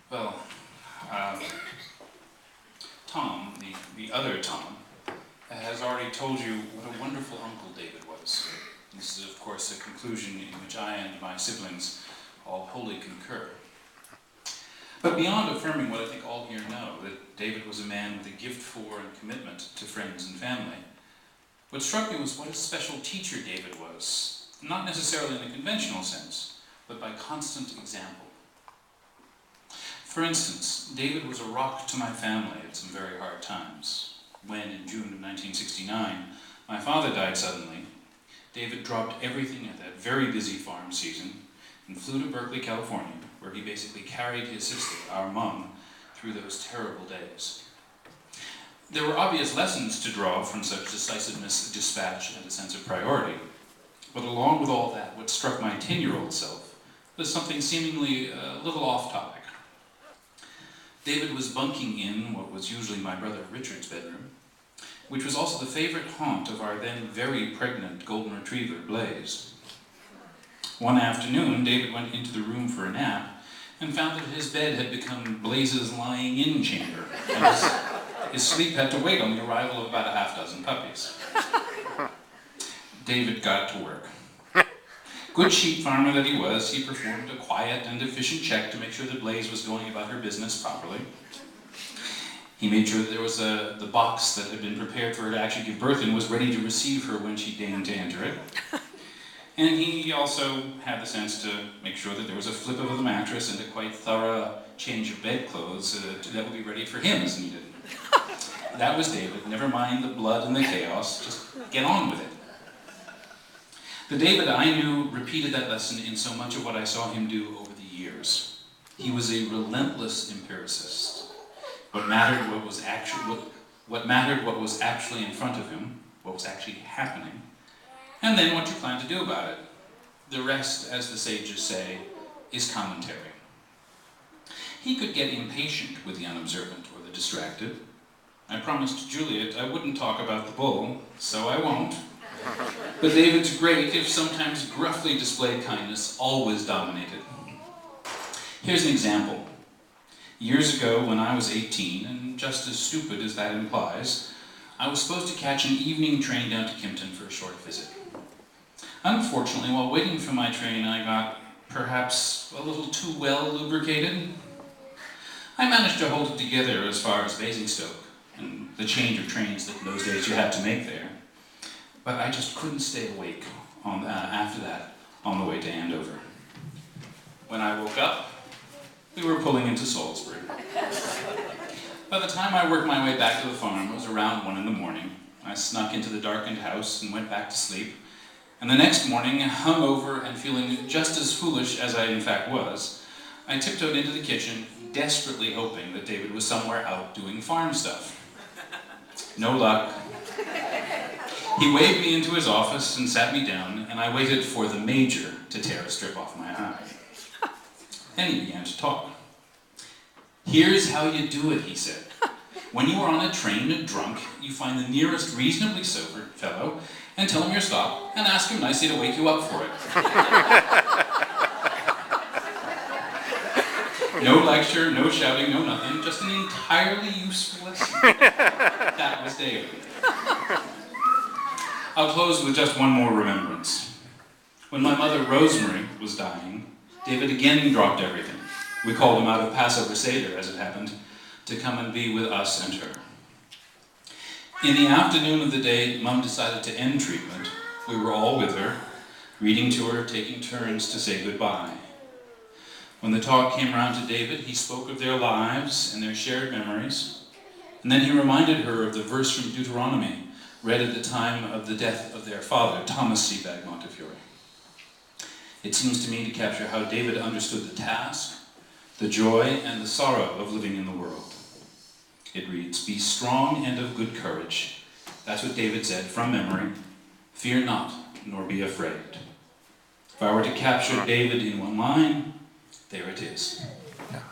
Well, Tom, the other Tom, has already told you what a wonderful uncle David was. This is, of course, a conclusion in which I and my siblings all wholly concur. But beyond affirming what I think all here know, that David was a man with a gift for and commitment to friends and family, what struck me was what a special teacher David was, not necessarily in the conventional sense, but by constant example. For instance, David was a rock to my family at some very hard times. When, in June of 1969, my father died suddenly, David dropped everything at that very busy farm season and flew to Berkeley, California, where he basically carried his sister, our mom, through those terrible days. There were obvious lessons to draw from such decisiveness, dispatch, and a sense of priority. But along with all that, what struck my 10-year-old self was something seemingly a little off-topic. David was bunking in what was usually my brother Richard's bedroom, which was also the favorite haunt of our then very pregnant golden retriever, Blaze. One afternoon, David went into the room for a nap and found that his bed had become Blaze's lying-in chamber, and his sleep had to wait on the arrival of about a half-dozen puppies. David got to work. Good sheep farmer that he was, he performed a quiet and efficient check to make sure that Blaze was going about her business properly. He made sure that there was the box that had been prepared for her to actually give birth in was ready to receive her when she deigned to enter it. And he also had the sense to make sure that there was a flip of the mattress and a quite thorough change of bedclothes that would be ready for him as needed. That was David. Never mind the blood and the chaos. Just get on with it. The David I knew repeated that lesson in so much of what I saw him do over the years. He was a relentless empiricist. What mattered what was actually in front of him, what was actually happening, and then what you plan to do about it. The rest, as the sages say, is commentary. He could get impatient with the unobservant or the distracted. I promised Juliet I wouldn't talk about the bull, so I won't. But David's great, if sometimes gruffly displayed kindness, always dominated. Here's an example. Years ago, when I was 18, and just as stupid as that implies, I was supposed to catch an evening train down to Kimpton for a short visit. Unfortunately, while waiting for my train, I got perhaps a little too well lubricated. I managed to hold it together as far as Basingstoke, and the change of trains that in those days you had to make there. But I just couldn't stay awake after that on the way to Andover. When I woke up, we were pulling into Salisbury. By the time I worked my way back to the farm, it was around 1 in the morning. I snuck into the darkened house and went back to sleep. And the next morning, hungover and feeling just as foolish as I in fact was, I tiptoed into the kitchen, desperately hoping that David was somewhere out doing farm stuff. No luck. He waved me into his office and sat me down, and I waited for the major to tear a strip off my eye. Then he began to talk. "Here's how you do it," he said. "When you are on a train drunk, you find the nearest reasonably sober fellow and tell him you're stopped and ask him nicely to wake you up for it." No lecture, no shouting, no nothing, just an entirely useful lesson. That was David. I'll close with just one more remembrance. When my mother Rosemary was dying, David again dropped everything. We called him out of Passover Seder, as it happened, to come and be with us and her. In the afternoon of the day Mum decided to end treatment, we were all with her, reading to her, taking turns to say goodbye. When the talk came round to David, he spoke of their lives and their shared memories, and then he reminded her of the verse from Deuteronomy, read at the time of the death of their father, Thomas Sebag-Montefiore. It seems to me to capture how David understood the task, the joy, and the sorrow of living in the world. It reads, "Be strong and of good courage." That's what David said from memory. "Fear not, nor be afraid." If I were to capture David in one line, there it is. Yeah.